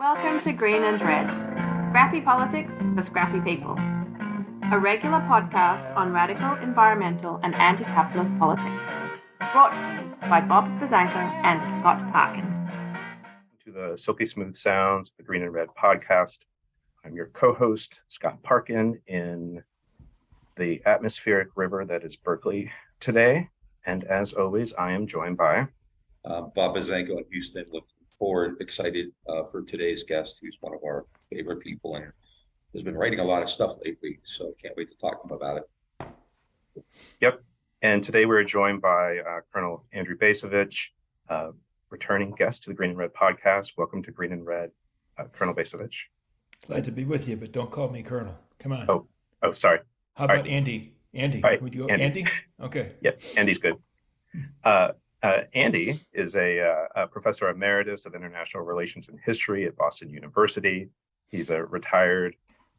Welcome to Green and Red, scrappy politics for scrappy people. A regular podcast on radical, environmental and anti-capitalist politics. Brought to you by Bob Bazanko and Scott Parkin. To the Silky Smooth Sounds, the Green and Red podcast. I'm your co-host, Scott Parkin, in the atmospheric river that is Berkeley today. And as always, I am joined by Bob Bazanko in Houston. Looking forward, excited for today's guest, who's one of our favorite people and has been writing a lot of stuff lately. So can't wait to talk to him about it. Yep. And today we're joined by Colonel Andrew Bacevich, returning guest to the Green and Red podcast. Welcome to Green and Red, Colonel Bacevich. Glad to be with you, but don't call me Colonel. Come on. Oh, sorry. How about Andy? Andy, right. would you go Andy? Okay. Yep, Andy's good. Andy is a professor emeritus of international relations and history at Boston University. He's a retired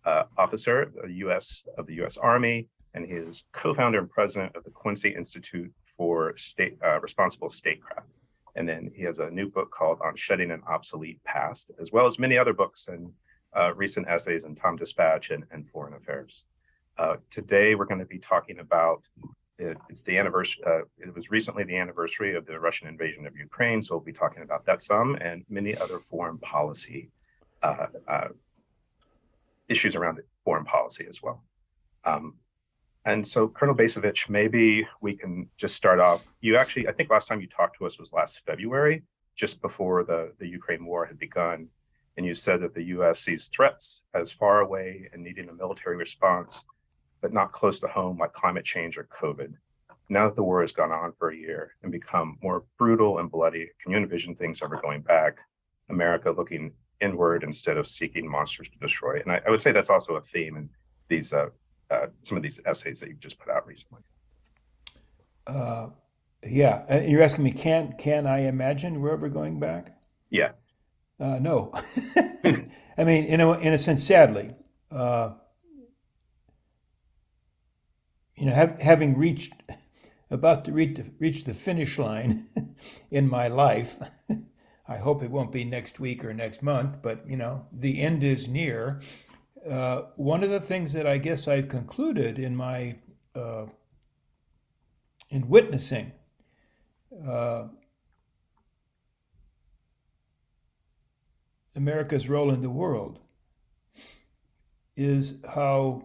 officer of the U.S. Army, and he is co-founder and president of the Quincy Institute for Responsible Statecraft. And then he has a new book called On Shedding an Obsolete Past, as well as many other books and recent essays in Tom Dispatch and Foreign Affairs. Today, we're going to be talking about it's the anniversary. It was recently the anniversary of the Russian invasion of Ukraine, so we'll be talking about that some and many other foreign policy issues around foreign policy as well. And so, Colonel Bacevich, maybe we can just start off. You actually, I think last time you talked to us was last February, just before the Ukraine war had begun, and you said that the U.S. sees threats as far away and needing a military response, but not close to home like climate change or COVID. Now that the war has gone on for a year and become more brutal and bloody, can you envision things ever going back? America looking inward instead of seeking monsters to destroy. And I would say that's also a theme in these some of these essays that you've just put out recently. Yeah, you're asking me, can I imagine we're ever going back? Yeah. No. I mean, in a sense, sadly. Having about to reach the finish line in my life, I hope it won't be next week or next month, but the end is near. One of the things that I guess I've concluded in my in witnessing America's role in the world is how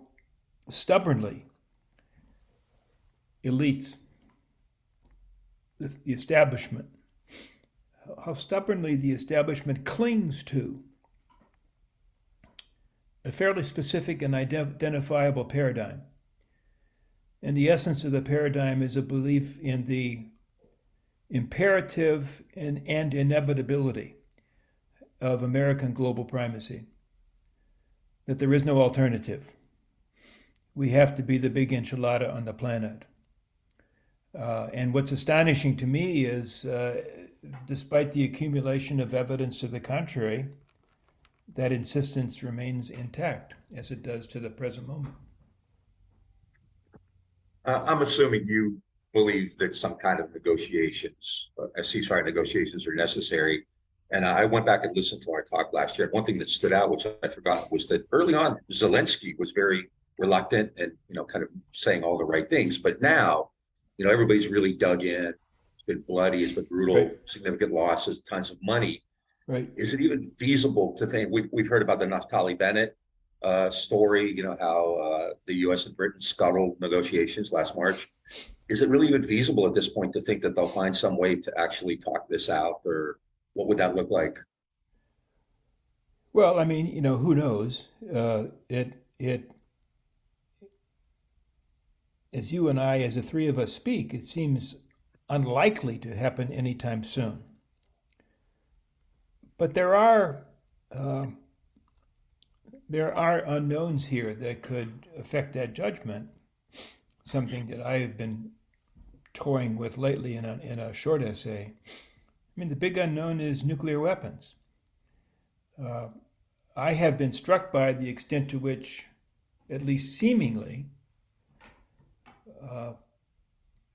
stubbornly elites, the establishment, how stubbornly the establishment clings to a fairly specific and identifiable paradigm. And the essence of the paradigm is a belief in the imperative and inevitability of American global primacy, that there is no alternative. We have to be the big enchilada on the planet. And what's astonishing to me is, despite the accumulation of evidence to the contrary, that insistence remains intact, as it does to the present moment. I'm assuming you believe that some kind of negotiations, ceasefire negotiations, are necessary. And I went back and listened to our talk last year. One thing that stood out, which I forgot, was that early on, Zelensky was very reluctant and kind of saying all the right things. But now, everybody's really dug in. It's been bloody, it's been brutal, Right. Significant losses, tons of money. Right. Is it even feasible to think? We've heard about the Naftali Bennett story, how the U.S. and Britain scuttled negotiations last March. Is it really even feasible at this point to think that they'll find some way to actually talk this out, or what would that look like? Well, I mean, who knows? As you and I, as the three of us speak, it seems unlikely to happen anytime soon. But there are unknowns here that could affect that judgment. Something that I have been toying with lately in a short essay. I mean, the big unknown is nuclear weapons. I have been struck by the extent to which, at least seemingly,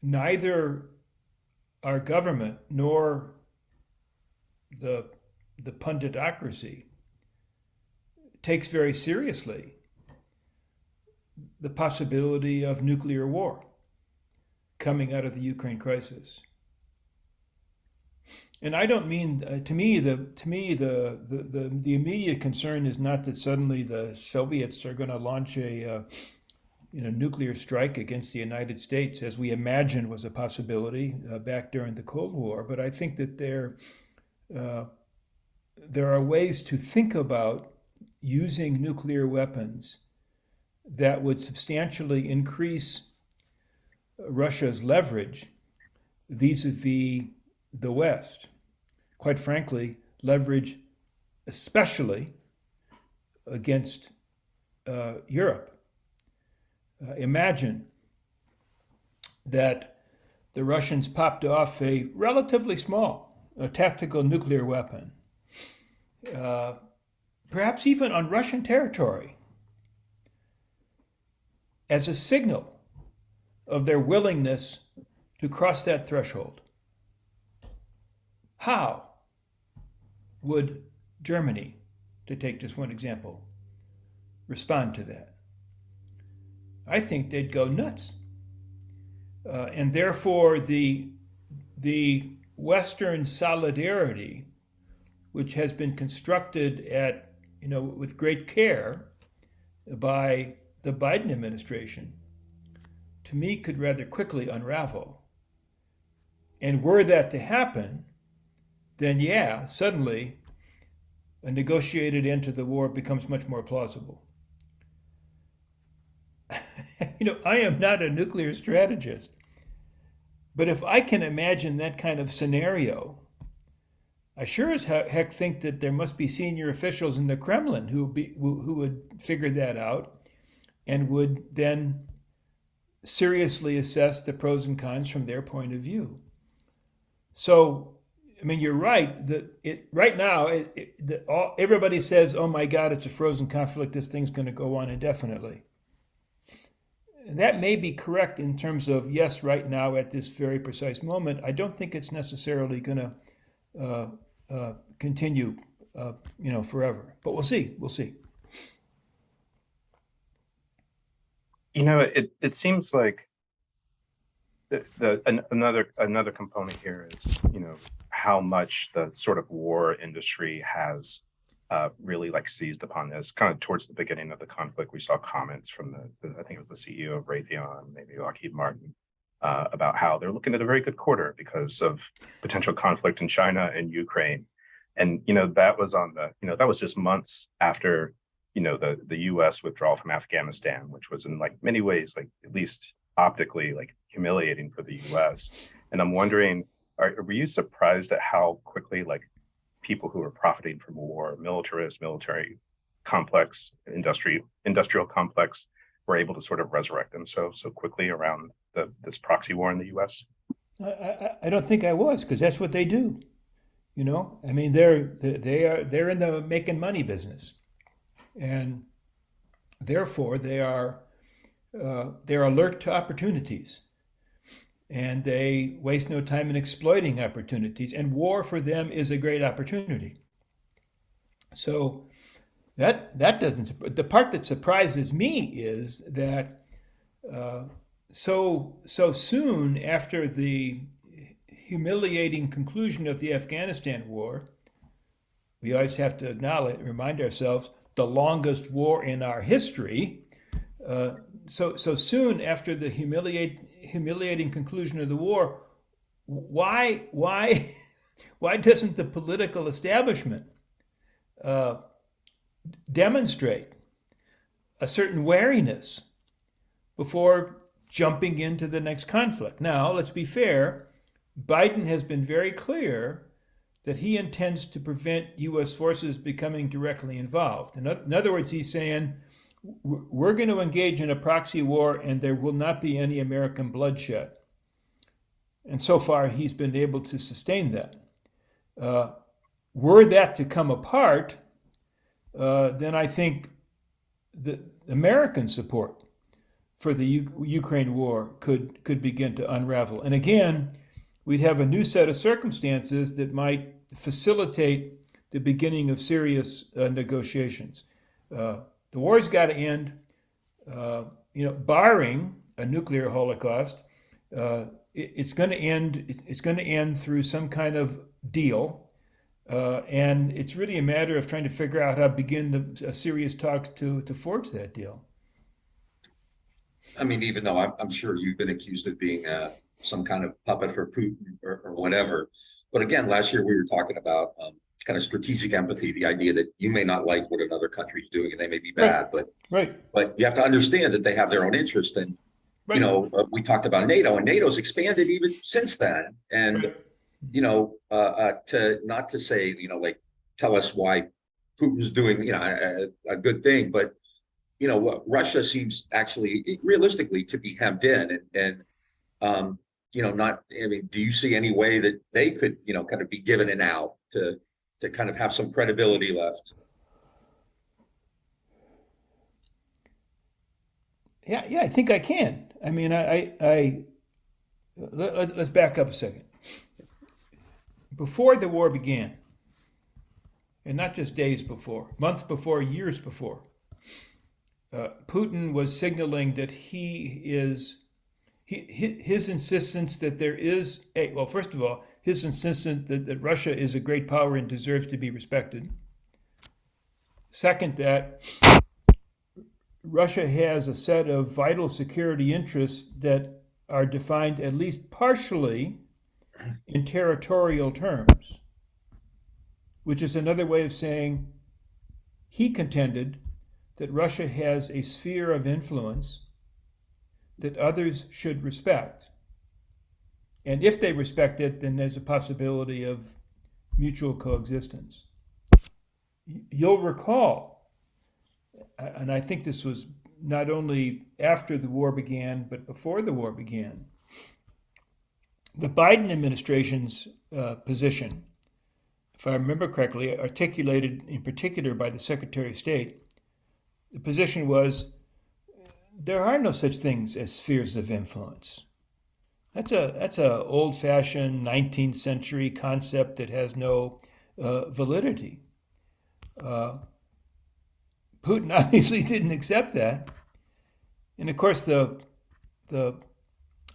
neither our government nor the punditocracy takes very seriously the possibility of nuclear war coming out of the Ukraine crisis. And I don't mean to me the immediate concern is not that suddenly the Soviets are going to launch a nuclear strike against the United States, as we imagined was a possibility back during the Cold War. But I think that there are ways to think about using nuclear weapons that would substantially increase Russia's leverage vis-a-vis the West. Quite frankly, leverage especially against Europe. Imagine that the Russians popped off a relatively small tactical nuclear weapon, perhaps even on Russian territory, as a signal of their willingness to cross that threshold. How would Germany, to take just one example, respond to that? I think they'd go nuts. And therefore, the Western solidarity, which has been constructed with great care by the Biden administration, to me could rather quickly unravel. And were that to happen, then suddenly a negotiated end to the war becomes much more plausible. I am not a nuclear strategist, but if I can imagine that kind of scenario, I sure as heck think that there must be senior officials in the Kremlin who would figure that out and would then seriously assess the pros and cons from their point of view. So, you're right. Right now, everybody says, "Oh my God, it's a frozen conflict. This thing's going to go on indefinitely." That may be correct in terms of, yes, right now at this very precise moment. I don't think it's necessarily going to continue, forever. But we'll see. We'll see. It seems like another component here is, how much the sort of war industry has really seized upon this. Kind of towards the beginning of the conflict, we saw comments from I think it was the CEO of Raytheon, maybe Lockheed Martin, about how they're looking at a very good quarter because of potential conflict in China and Ukraine. And, that was that was just months after, the US withdrawal from Afghanistan, which was in many ways, at least optically, humiliating for the US. And I'm wondering, were you surprised at how quickly, people who are profiting from war, militarists, military complex, industrial complex, were able to sort of resurrect themselves so quickly around this proxy war in the U.S.? I don't think I was, because that's what they do. They're in the making money business, and therefore they're alert to opportunities. And they waste no time in exploiting opportunities. And war for them is a great opportunity. So that doesn't. The part that surprises me is that so soon after the humiliating conclusion of the Afghanistan war, we always have to remind ourselves, the longest war in our history. So soon after the humiliating conclusion of the war, why doesn't the political establishment demonstrate a certain wariness before jumping into the next conflict? Now, let's be fair. Biden has been very clear that he intends to prevent U.S. forces becoming directly involved. In other words, he's saying, we're going to engage in a proxy war and there will not be any American bloodshed. And so far, he's been able to sustain that. Were that to come apart, then I think the American support for the Ukraine war could begin to unravel. And again, we'd have a new set of circumstances that might facilitate the beginning of serious negotiations. The war's got to end. Barring a nuclear holocaust, it's going to end. It's going to end through some kind of deal, and it's really a matter of trying to figure out how to begin the serious talks to forge that deal. I mean, even though I'm sure you've been accused of being some kind of puppet for Putin or whatever, but again, last year we were talking about kind of strategic empathy, the idea that you may not like what another country is doing and they may be bad, but you have to understand that they have their own interest. And we talked about NATO, and NATO's expanded even since then. And to say like tell us why Putin's doing a good thing, but Russia seems actually realistically to be hemmed in, and not. I mean, do you see any way that they could kind of be given an out to kind of have some credibility left? Yeah, I think I can. I mean, let's back up a second. Before the war began, and not just days before, months before, years before, Putin was signaling that his insistence that there is first of all, his insistence that Russia is a great power and deserves to be respected. Second, that Russia has a set of vital security interests that are defined at least partially in territorial terms, which is another way of saying he contended that Russia has a sphere of influence that others should respect. And if they respect it, then there's a possibility of mutual coexistence. You'll recall, and I think this was not only after the war began, but before the war began, the Biden administration's position, if I remember correctly, articulated in particular by the Secretary of State, the position was there are no such things as spheres of influence. That's a old-fashioned 19th century concept that has no validity. Putin obviously didn't accept that, and of course the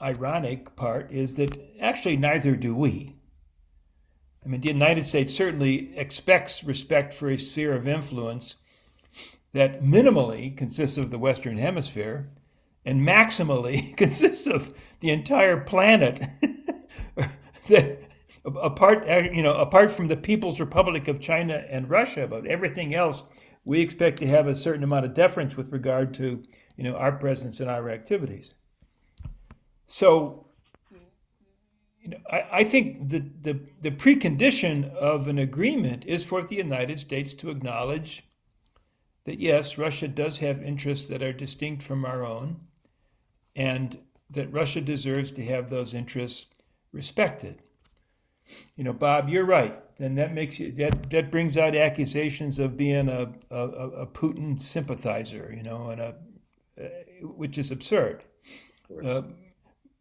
ironic part is that actually neither do we. I mean, the United States certainly expects respect for a sphere of influence that minimally consists of the Western Hemisphere and maximally consists of the entire planet. That apart from the People's Republic of China and Russia, but everything else, we expect to have a certain amount of deference with regard to our presence and our activities. So, I think the precondition of an agreement is for the United States to acknowledge that yes, Russia does have interests that are distinct from our own, and that Russia deserves to have those interests respected. Bob, you're right. Then that makes you that brings out accusations of being a Putin sympathizer, and which is absurd.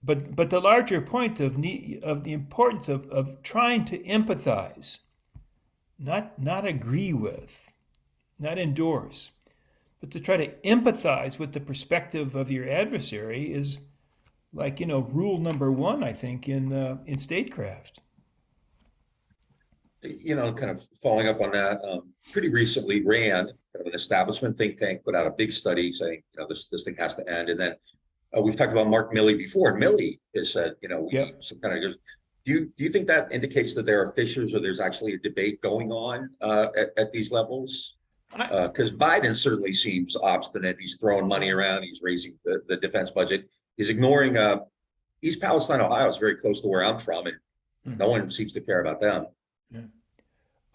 But the larger point of the importance of trying to empathize, not agree with, not endorse, but to try to empathize with the perspective of your adversary is like rule number one, I think, in statecraft. Kind of following up on that, pretty recently RAND, kind of an establishment think tank, put out a big study saying this thing has to end. And then we've talked about Mark Milley before, and Milley has said we need some kind of. Do you think that indicates that there are fissures or there's actually a debate going on at these levels? Because Biden certainly seems obstinate. He's throwing money around. He's raising the defense budget. He's ignoring East Palestine, Ohio is very close to where I'm from, and no one seems to care about them. Yeah.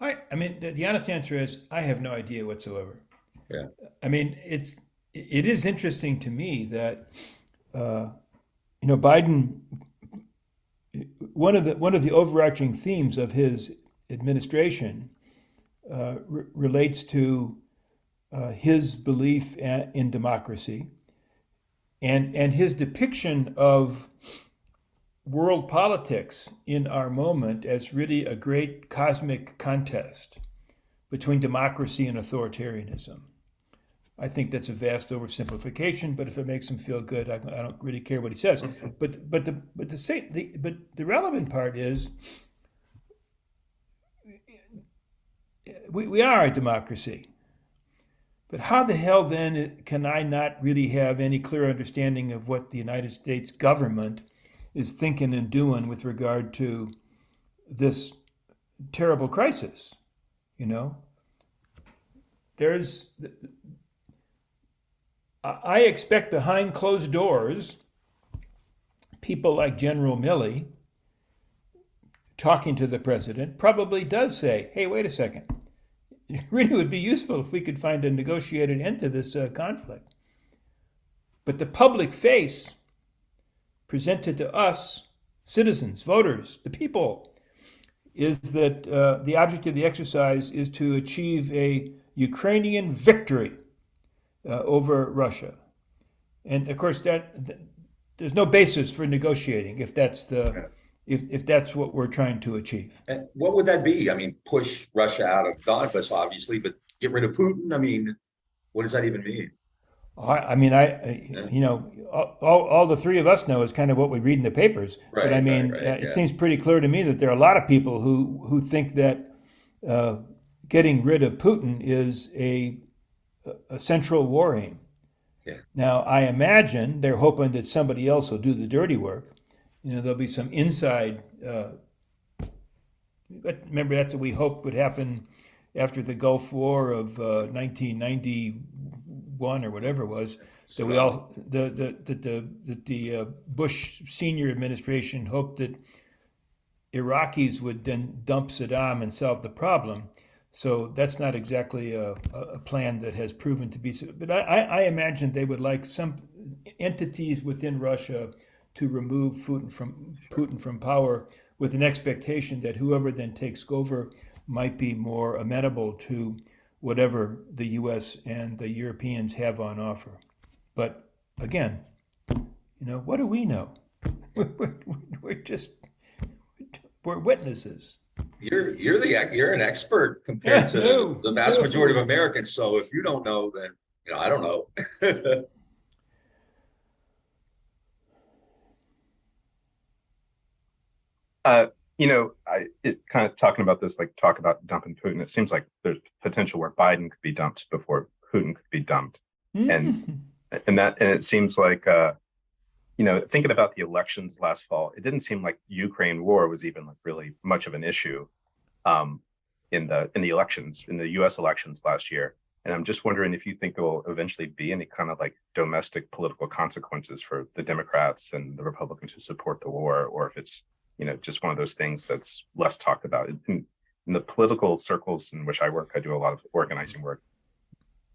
I mean, the honest answer is I have no idea whatsoever. Yeah. I mean, it is interesting to me that Biden. One of the overarching themes of his administration relates to his belief in democracy and his depiction of world politics in our moment as really a great cosmic contest between democracy and authoritarianism. I think that's a vast oversimplification, but if it makes him feel good, I don't really care what he says. But the relevant part is we are a democracy. But how the hell then can I not really have any clear understanding of what the United States government is thinking and doing with regard to this terrible crisis? You know, I expect behind closed doors, people like General Milley talking to the president probably does say, hey, wait a second. It really would be useful if we could find a negotiated end to this conflict. But the public face presented to us, citizens, voters, the people, is that the object of the exercise is to achieve a Ukrainian victory over Russia. And of course, there's no basis for negotiating if that's if that's what we're trying to achieve. And what would that be? I mean, push Russia out of Donbass, obviously, but get rid of Putin? I mean, what does that even mean? I mean, you know, all the three of us know is kind of what we read in the papers. Right, but I mean, it seems pretty clear to me that there are a lot of people who think that getting rid of Putin is a central war aim. Yeah. Now, I imagine they're hoping that somebody else will do the dirty work. You know, there'll be some inside. Remember, that's what we hoped would happen after the Gulf War of 1991 or whatever it was. That we all the Bush senior administration hoped that Iraqis would then dump Saddam and solve the problem. So that's not exactly a plan that has proven to be. But I imagine they would like some entities within Russia to remove Putin from power, with an expectation that whoever then takes over might be more amenable to whatever the U.S. and the Europeans have on offer. But again, you know, what do we know? We're witnesses. You're an expert compared to the vast majority of Americans. So if you don't know, then I don't know. Kind of talking about this, like talk about dumping Putin. It seems like there's potential where Biden could be dumped before Putin could be dumped, and it seems like thinking about the elections last fall, it didn't seem like the Ukraine war was even like really much of an issue in the elections, in the U.S. elections last year. And I'm just wondering if you think there will eventually be any kind of like domestic political consequences for the Democrats and the Republicans who support the war, or if it's just one of those things that's less talked about. In the political circles in which I work, I do a lot of organizing work.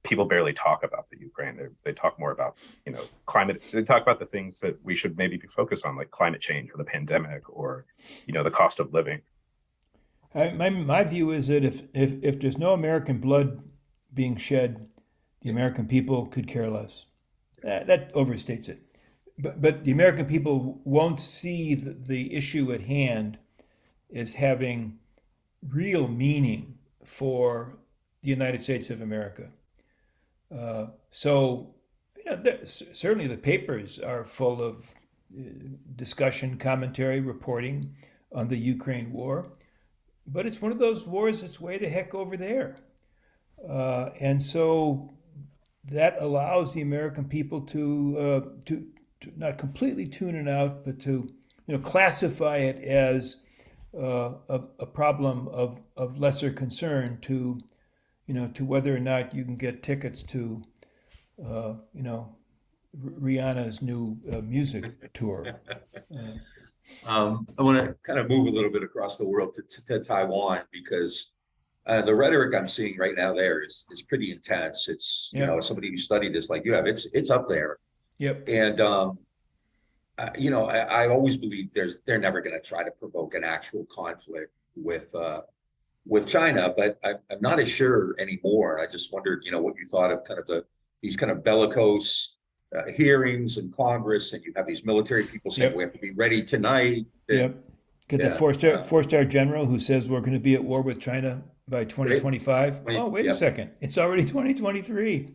People barely talk about the Ukraine. They talk more about, climate. They talk about the things that we should maybe be focused on, like climate change or the pandemic or, the cost of living. My view is that if there's no American blood being shed, the American people could care less. That overstates it. But the American people won't see the issue at hand as having real meaning for the United States of America. Certainly the papers are full of discussion, commentary, reporting on the Ukraine war, but it's one of those wars that's way the heck over there. And so that allows the American people to not completely tune it out, but to classify it as a problem of lesser concern to whether or not you can get tickets to Rihanna's new music tour. I want to kind of move a little bit across the world to Taiwan, because the rhetoric I'm seeing right now there is pretty intense. It's somebody who studied this like you have, it's up there. Yep. And I always believe they're never going to try to provoke an actual conflict with China, but I'm not as sure anymore. I just wondered, what you thought of kind of these kind of bellicose hearings in Congress, and you have these military people saying we have to be ready tonight. Yep. Get the four-star general who says we're going to be at war with China by 2025. Right. Oh, wait a Yep. second. It's already 2023.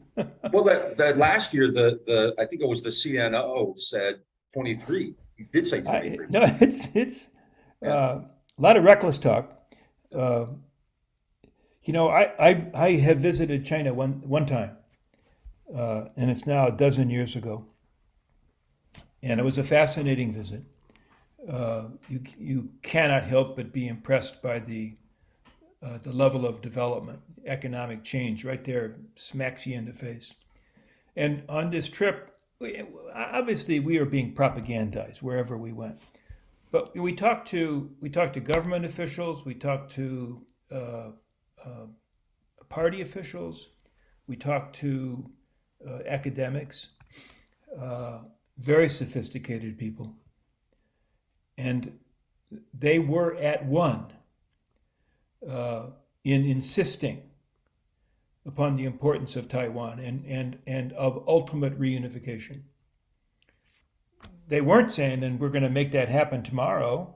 Well, that last year, the I think it was the CNO said 23. He did say 23. No, it's Yeah. a lot of reckless talk. I have visited China one time, and it's now a dozen years ago, and it was a fascinating visit. You cannot help but be impressed by the level of development, economic change. Right there, smacks you in the face. And on this trip, obviously we are being propagandized wherever we went. But we talked to government officials, we talked to party officials, we talked to academics, very sophisticated people, and they were at one in insisting upon the importance of Taiwan and of ultimate reunification. They weren't saying, and we're going to make that happen tomorrow.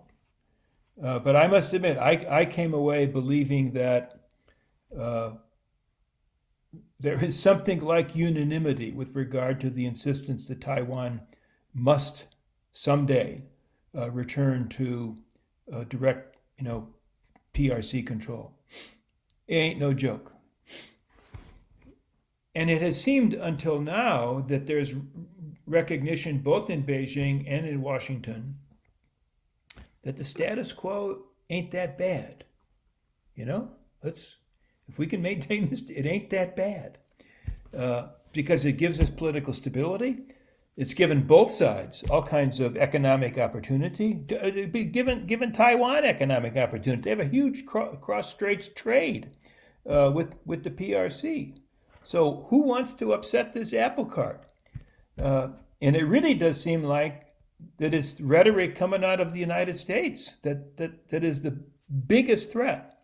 But I must admit, I came away believing that there is something like unanimity with regard to the insistence that Taiwan must someday return to direct, PRC control. It ain't no joke. And it has seemed until now that there's recognition both in Beijing and in Washington that the status quo ain't that bad. If we can maintain this, it ain't that bad. Because it gives us political stability. It's given both sides all kinds of economic opportunity. Given Taiwan economic opportunity. They have a huge cross-straits trade with the PRC. So who wants to upset this apple cart? And it really does seem like that it's rhetoric coming out of the United States that is the biggest threat.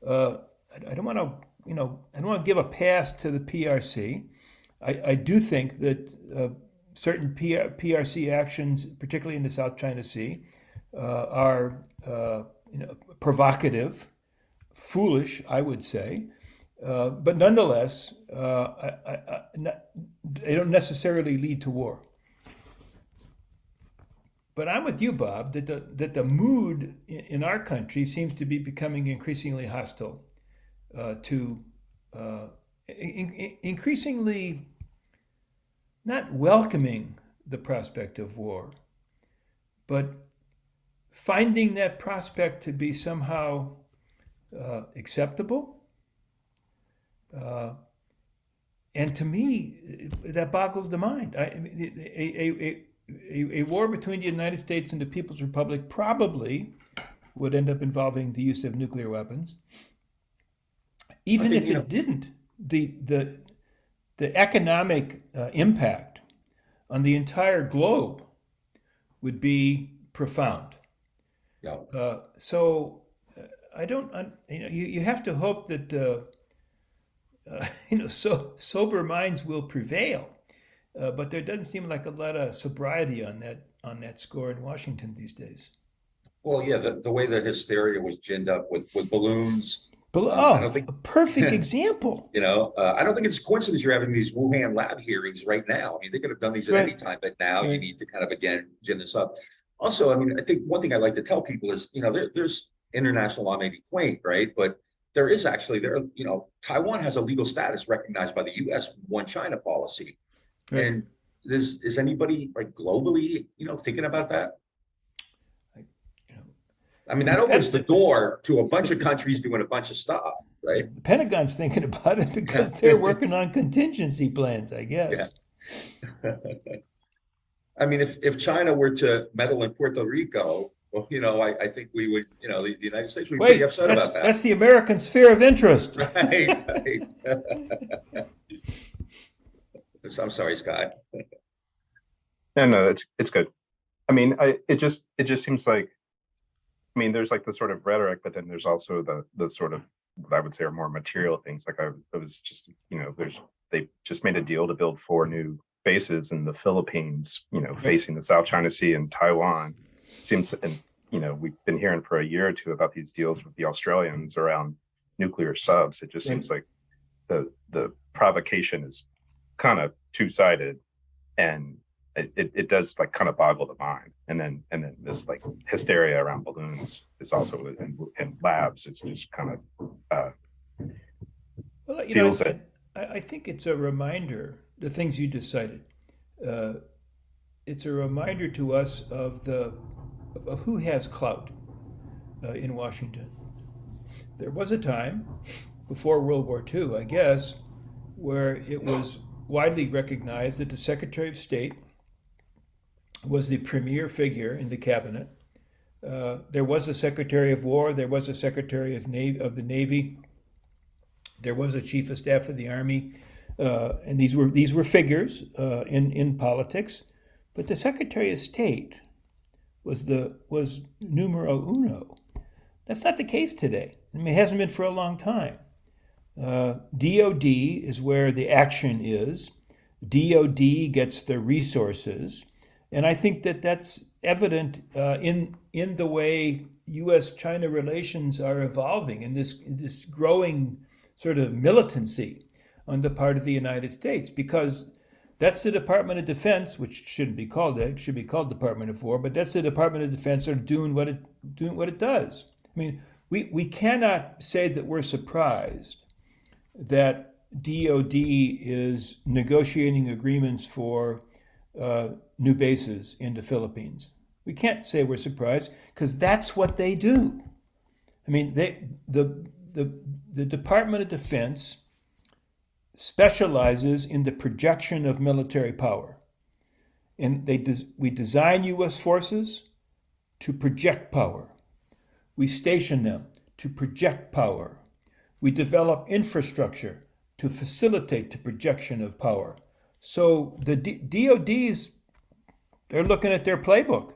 I don't want to give a pass to the PRC. I do think that certain PRC actions, particularly in the South China Sea, are provocative, foolish, I would say. But nonetheless, they don't necessarily lead to war. But I'm with you, Bob, that the mood in our country seems to be becoming increasingly hostile, increasingly not welcoming the prospect of war, but finding that prospect to be somehow acceptable. And to me, that boggles the mind. A war between the United States and the People's Republic probably would end up involving the use of nuclear weapons. Even if it didn't, the economic impact on the entire globe would be profound. Yeah. So I don't, you have to hope that sober minds will prevail, but there doesn't seem like a lot of sobriety on that score in Washington these days. Well, yeah, the way that hysteria was ginned up with balloons. I don't think, a perfect example. I don't think it's a coincidence you're having these Wuhan lab hearings right now. I mean, they could have done these at any time, but now you need to kind of, again, gin this up. Also, I mean, I think one thing I like to tell people is, there's international law may be quaint, right? But there is actually, Taiwan has a legal status recognized by the U.S. one China policy. Right. And is anybody like globally, thinking about that? I mean, that opens the door to a bunch of countries doing a bunch of stuff, right? The Pentagon's thinking about it because they're working on contingency plans, I guess. Yeah. I mean, if China were to meddle in Puerto Rico, well, I think we would, the United States would be pretty upset about that. That's the American sphere of interest. Right. I'm sorry, Scott. No, it's good. I mean, it just seems like, I mean, there's like the sort of rhetoric, but then there's also the sort of, what I would say are more material things. Like I was just, they just made a deal to build 4 new bases in the Philippines, facing the South China Sea and Taiwan. Seems, and we've been hearing for a year or two about these deals with the Australians around nuclear subs. It just Right. seems like the provocation is kind of two-sided, and it does like kind of boggle the mind. And then this like hysteria around balloons is also in labs. It's just kind of Well, feels that. I think it's a reminder, the things you just cited. Uh, it's a reminder to us of who has clout in Washington. There was a time before World War II, I guess, where it was widely recognized that the Secretary of State was the premier figure in the cabinet. There was a Secretary of War, there was a Secretary of the Navy, there was a Chief of Staff of the Army, and these were figures in politics. But the Secretary of State was numero uno. That's not the case today. I mean, it hasn't been for a long time. DOD is where the action is. DOD gets the resources, and I think that that's evident in the way U.S.-China relations are evolving, in this growing sort of militancy on the part of the United States, because that's the Department of Defense, which shouldn't be called that; it should be called Department of War. But that's the Department of Defense sort of doing what it does. I mean, we cannot say that we're surprised that DOD is negotiating agreements for new bases in the Philippines. We can't say we're surprised because that's what they do. I mean, the Department of Defense specializes in the projection of military power. And we design U.S. forces to project power. We station them to project power. We develop infrastructure to facilitate the projection of power. So the DODs, they're looking at their playbook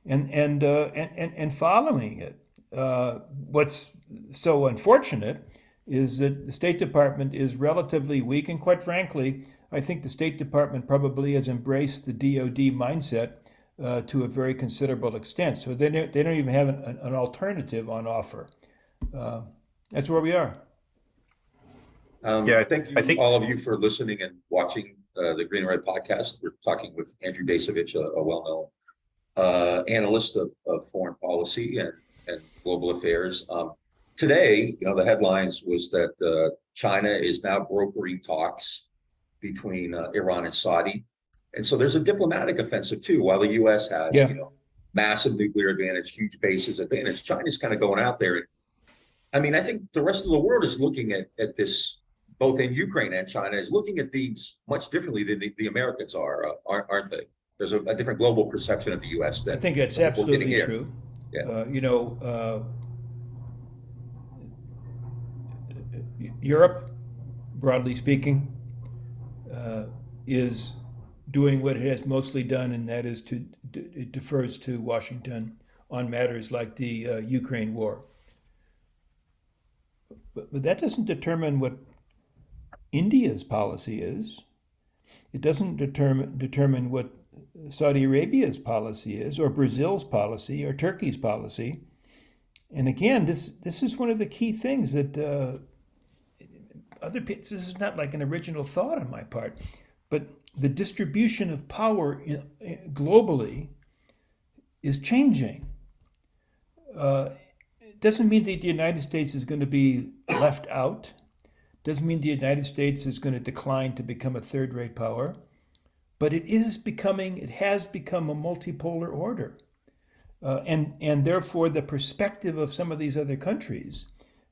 and following it. What's so unfortunate is that the State Department is relatively weak, and quite frankly, I think the State Department probably has embraced the DoD mindset to a very considerable extent. So they don't even have an alternative on offer. That's where we are. Yeah, Thank you, I think all of you, for listening and watching the Green and Red podcast. We're talking with Andrew Bacevich, a well-known analyst of foreign policy and global affairs. Today, the headlines was that China is now brokering talks between Iran and Saudi. And so there's a diplomatic offensive too. While the U.S. has, massive nuclear advantage, huge bases advantage, China's kind of going out there. And I mean, I think the rest of the world is looking at this, both in Ukraine and China, is looking at these much differently than the Americans aren't they? There's a different global perception of the U.S. I think that's absolutely true. Yeah. Europe, broadly speaking, is doing what it has mostly done, and that is it defers to Washington on matters like the Ukraine war. But that doesn't determine what India's policy is. It doesn't determine what Saudi Arabia's policy is, or Brazil's policy, or Turkey's policy. And again, this is one of the key things that this is not like an original thought on my part, but the distribution of power globally is changing. It doesn't mean that the United States is going to be left out. Doesn't mean the United States is going to decline to become a third-rate power. But it has become a multipolar order. And therefore, the perspective of some of these other countries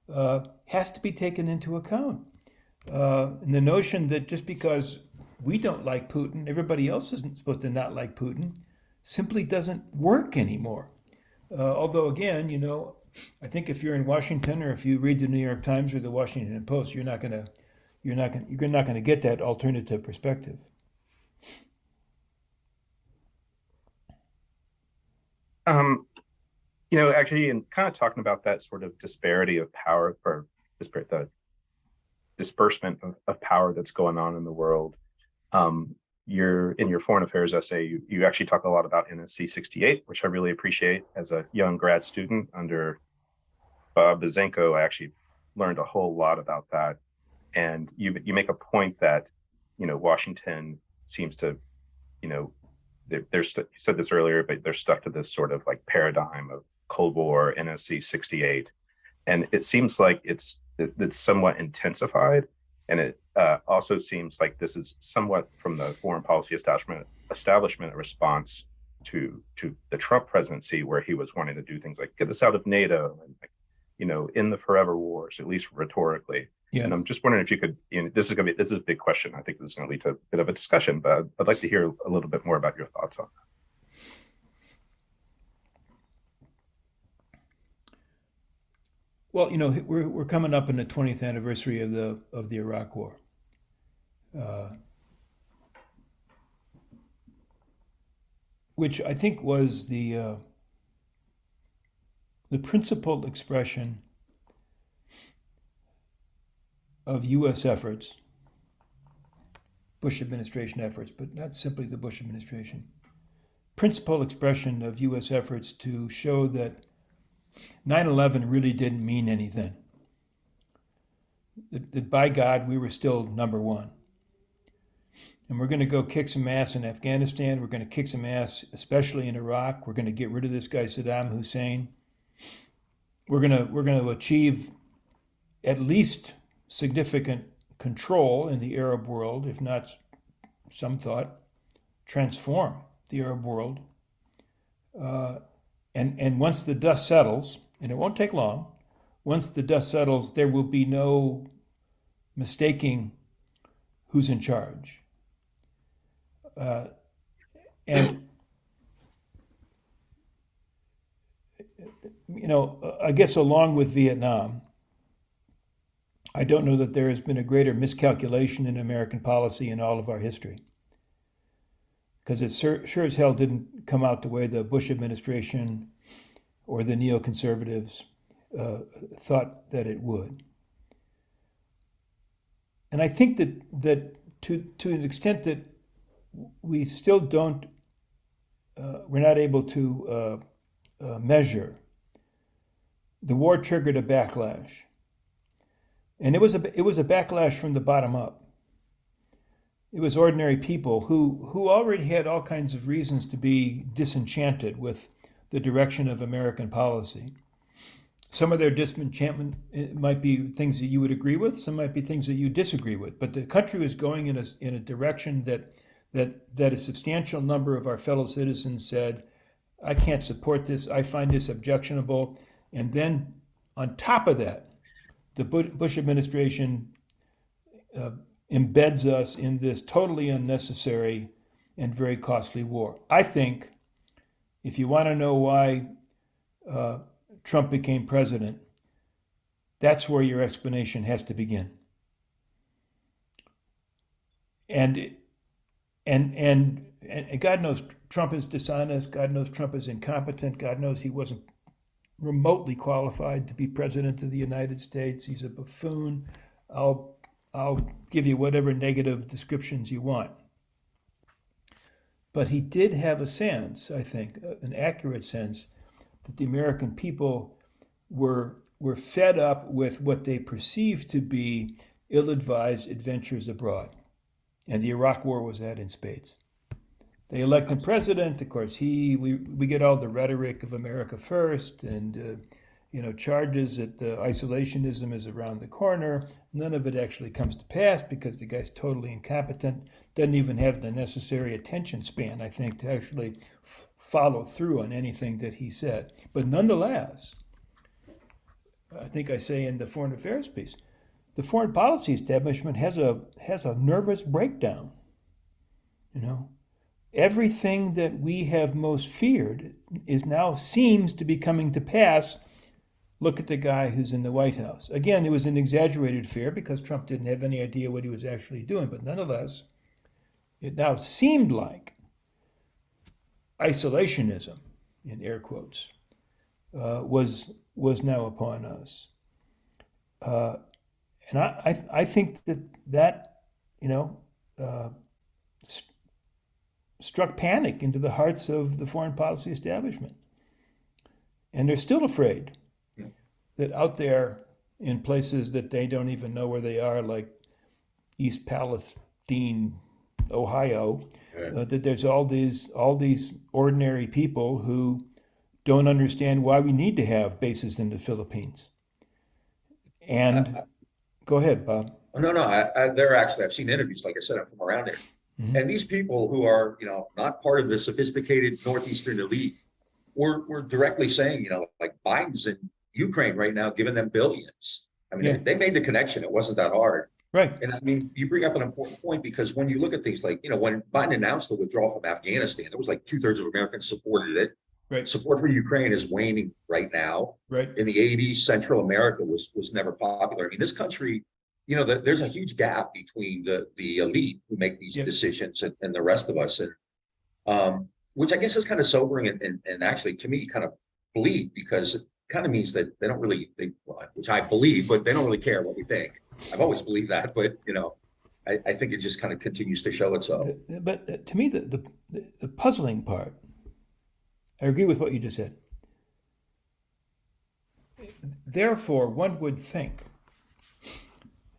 has to be taken into account. And the notion that just because we don't like Putin, everybody else isn't supposed to not like Putin, simply doesn't work anymore. Although, again, I think if you're in Washington, or if you read the New York Times or the Washington Post, you're not going to get that alternative perspective. Actually, and kind of talking about that sort of disparity of power, or the disbursement of power that's going on in the world. In your foreign affairs essay, you actually talk a lot about NSC 68, which I really appreciate. As a young grad student under Bob Bazenko, I actually learned a whole lot about that. And you make a point that, Washington seems to, you said this earlier, but they're stuck to this sort of like paradigm of Cold War, NSC 68. And it seems like it's somewhat intensified. And it also seems like this is somewhat from the foreign policy establishment a response to the Trump presidency, where he was wanting to do things like get us out of NATO and in the forever wars, at least rhetorically. Yeah. And I'm just wondering if you could, this is a big question. I think this is going to lead to a bit of a discussion, but I'd like to hear a little bit more about your thoughts on that. Well, we're coming up in the 20th anniversary of the Iraq War. Which I think was the principal expression of U.S. efforts, Bush administration efforts, but not simply the Bush administration, principal expression of U.S. efforts to show that 9/11 really didn't mean anything. That by God, we were still number one. And we're going to go kick some ass in Afghanistan. We're going to kick some ass, especially in Iraq. We're going to get rid of this guy, Saddam Hussein. We're going to achieve at least significant control in the Arab world, if not, some thought, transform the Arab world. And once the dust settles, and it won't take long, once the dust settles, there will be no mistaking who's in charge. And I guess along with Vietnam, I don't know that there has been a greater miscalculation in American policy in all of our history. Because it sure as hell didn't come out the way the Bush administration or the neoconservatives thought that it would. And I think that to an extent that we still don't, we're not able to measure, the war triggered a backlash. And it was a backlash from the bottom up. It was ordinary people who already had all kinds of reasons to be disenchanted with the direction of American policy. Some of their disenchantment might be things that you would agree with, some might be things that you disagree with. But the country was going in a direction that a substantial number of our fellow citizens said, I can't support this, I find this objectionable. And then on top of that, the Bush administration embeds us in this totally unnecessary and very costly war. I think if you want to know why Trump became president, that's where your explanation has to begin. And God knows Trump is dishonest. God knows Trump is incompetent. God knows he wasn't remotely qualified to be president of the United States. He's a buffoon. I'll give you whatever negative descriptions you want. But he did have a sense, I think, an accurate sense, that the American people were fed up with what they perceived to be ill-advised adventures abroad. And the Iraq War was that in spades. They elect him president. Of course, we get all the rhetoric of America first and charges that isolationism is around the corner. None of it actually comes to pass because the guy's totally incompetent, doesn't even have the necessary attention span, I think, to actually follow through on anything that he said. But nonetheless, I think I say in the foreign affairs piece, the foreign policy establishment has a nervous breakdown. Everything that we have most feared seems to be coming to pass. Look at the guy who's in the White House. Again, it was an exaggerated fear because Trump didn't have any idea what he was actually doing. But nonetheless, it now seemed like isolationism, in air quotes, was now upon us. And I think that struck panic into the hearts of the foreign policy establishment. And they're still afraid that out there in places that they don't even know where they are, like East Palestine, Ohio, that there's all these ordinary people who don't understand why we need to have bases in the Philippines. And go ahead, Bob. No, they're actually, I've seen interviews, like I said, I'm from around there. Mm-hmm. And these people who are, not part of the sophisticated Northeastern elite were directly saying, like Biden's in Ukraine right now, giving them billions. I mean, they made the connection. It wasn't that hard. Right. And I mean, you bring up an important point, because when you look at things like, when Biden announced the withdrawal from Afghanistan, it was like 2/3 of Americans supported it. Right. Support for Ukraine is waning right now. Right. In the 80s, Central America was never popular. I mean, this country, there's a huge gap between the elite who make these decisions and the rest of us. And which I guess is kind of sobering and actually, to me, kind of bleak, because it kind of means that they don't really, which I believe, but they don't really care what we think. I've always believed that, but I think it just kind of continues to show itself. But to me, the puzzling part, I agree with what you just said. Therefore, one would think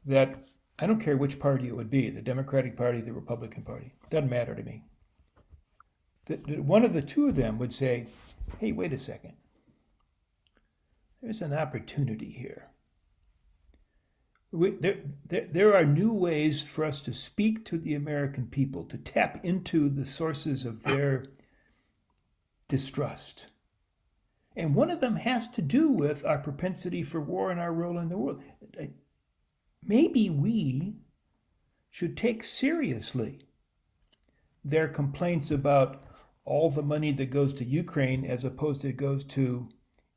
that, I don't care which party it would be, the Democratic Party, the Republican Party, doesn't matter to me, that one of the two of them would say, hey, wait a second, there's an opportunity here. There are new ways for us to speak to the American people, to tap into the sources of their distrust. And one of them has to do with our propensity for war and our role in the world. Maybe we should take seriously their complaints about all the money that goes to Ukraine as opposed to it goes to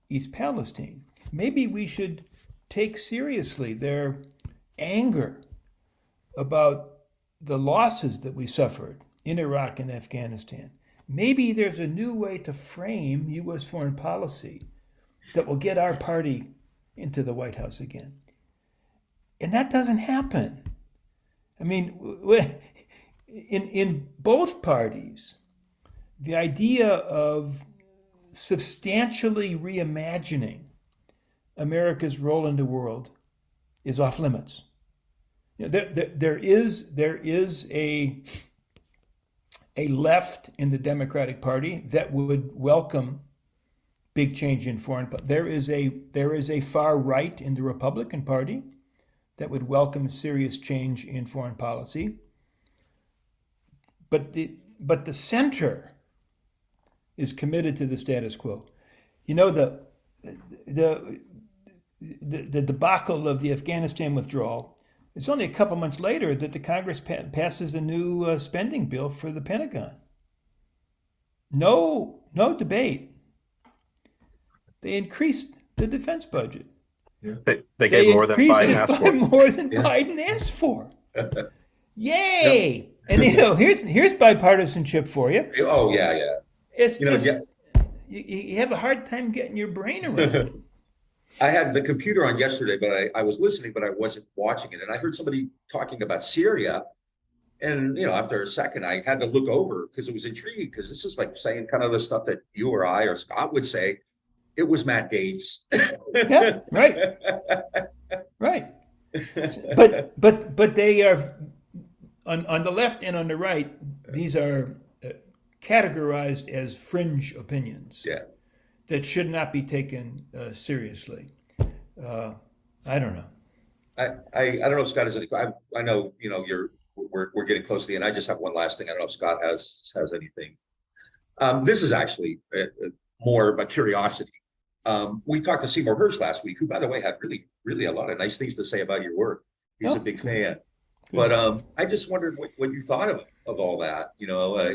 East Palestine. Maybe we should take seriously their anger about the losses that we suffered in Iraq and Afghanistan. Maybe there's a new way to frame U.S. foreign policy that will get our party into the White House again. And that doesn't happen. I mean, in both parties, the idea of substantially reimagining America's role in the world is off limits. There is a left in the Democratic Party that would welcome big change in foreign policy. There is a far right in the Republican Party that would welcome serious change in foreign policy. But the center is committed to the status quo. The debacle of the Afghanistan withdrawal, it's only a couple months later that the Congress passes a new spending bill for the Pentagon. No debate. They increased the defense budget. Yeah. They gave more than Biden asked for. More than Biden asked for. Yay! Yep. And here's bipartisanship for you. Oh yeah. It's you have a hard time getting your brain around it. I had the computer on yesterday, but I was listening, but I wasn't watching it. And I heard somebody talking about Syria. And, after a second, I had to look over because it was intriguing, because this is like saying kind of the stuff that you or I or Scott would say. It was Matt Gaetz. Yeah, right. Right. But they are, on the left and on the right, these are categorized as fringe opinions. Yeah. That should not be taken seriously. I don't know. I don't know if Scott has any. I know we're getting close to the end. I just have one last thing. I don't know if Scott has anything. This is actually more of a curiosity. We talked to Seymour Hersh last week, who, by the way, had really a lot of nice things to say about your work. He's a big fan. But I just wondered what you thought of all that.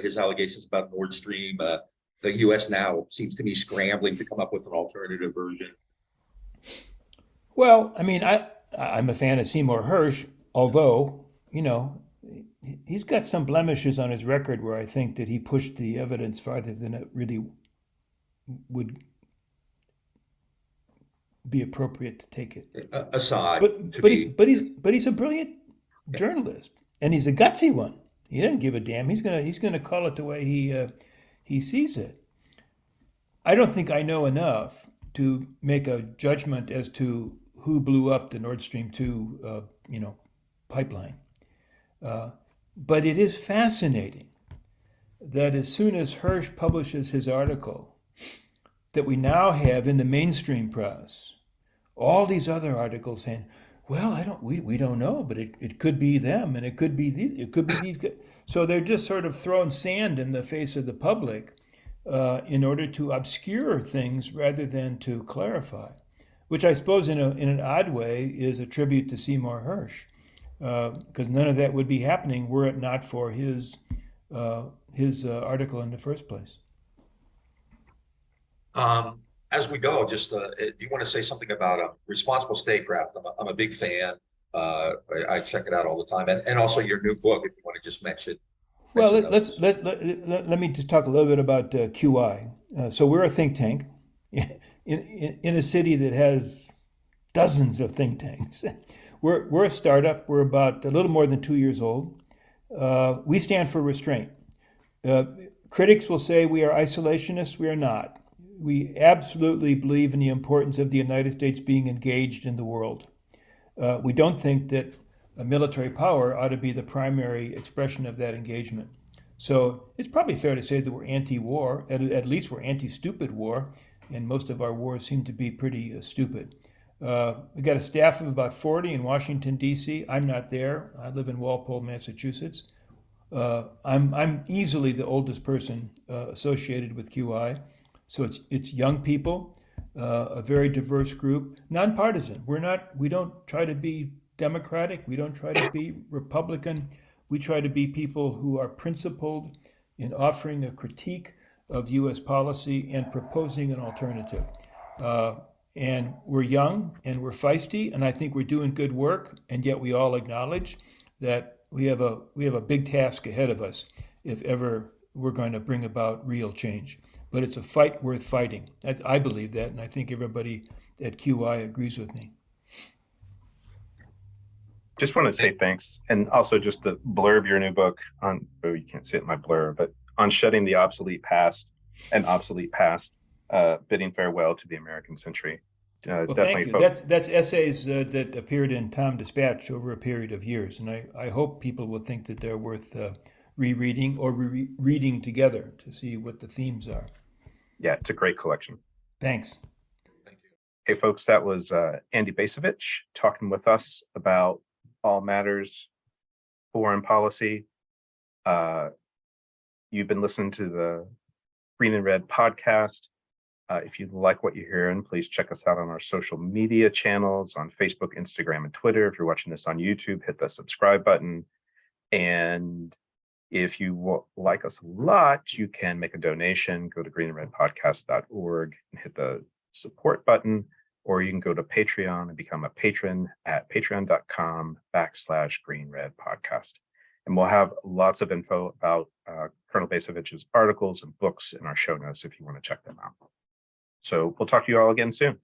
His allegations about Nord Stream. The U.S. now seems to be scrambling to come up with an alternative version. Well, I mean, I'm a fan of Seymour Hersh, although, he's got some blemishes on his record where I think that he pushed the evidence farther than it really would be appropriate to take it. Aside. But he's a brilliant journalist, and he's a gutsy one. He doesn't give a damn. He's gonna call it the way he sees it. I don't think I know enough to make a judgment as to who blew up the Nord Stream 2, pipeline. But it is fascinating that as soon as Hirsch publishes his article, that we now have in the mainstream press all these other articles saying, well, we don't know, but it could be them, and it could be these guys. So they're just sort of throwing sand in the face of the public in order to obscure things rather than to clarify, which I suppose in an odd way is a tribute to Seymour Hirsch, because none of that would be happening were it not for his article in the first place. As we go, just do you want to say something about responsible statecraft? I'm a big fan. I check it out all the time, and also your new book, if you want to just mention. Well, let me just talk a little bit about QI. So we're a think tank in a city that has dozens of think tanks. We're a startup. We're about a little more than 2 years old. We stand for restraint. Critics will say we are isolationists. We are not. We absolutely believe in the importance of the United States being engaged in the world. We don't think that a military power ought to be the primary expression of that engagement. So it's probably fair to say that we're anti-war, at least we're anti-stupid war, and most of our wars seem to be pretty stupid. We've got a staff of about 40 in Washington, D.C. I'm not there. I live in Walpole, Massachusetts. I'm easily the oldest person associated with QI. So it's young people, a very diverse group, nonpartisan. We don't try to be Democratic. We don't try to be Republican. We try to be people who are principled in offering a critique of U.S. policy and proposing an alternative. And we're young and we're feisty, and I think we're doing good work. And yet we all acknowledge that we have a big task ahead of us if ever we're going to bring about real change. But it's a fight worth fighting. I believe that, and I think everybody at QI agrees with me. Just want to say thanks, and also just to blurb your new book on, oh, you can't see it in my blur, but on shedding the obsolete past and obsolete past, bidding farewell to the American century. Well, thank you. That's essays that appeared in Tom Dispatch over a period of years, and I hope people will think that they're worth rereading or reading together to see what the themes are. Yeah, it's a great collection. Thanks. Thank you. Hey, folks, that was Andy Bacevich talking with us about all matters foreign policy. You've been listening to the Green and Red podcast. If you like what you're hearing, please check us out on our social media channels on Facebook, Instagram, and Twitter. If you're watching this on YouTube, hit the subscribe button. And if you like us a lot, you can make a donation. Go to greenandredpodcast.org and hit the support button, or you can go to Patreon and become a patron at patreon.com/greenredpodcast. And we'll have lots of info about Colonel Bacevich's articles and books in our show notes if you want to check them out. So we'll talk to you all again soon.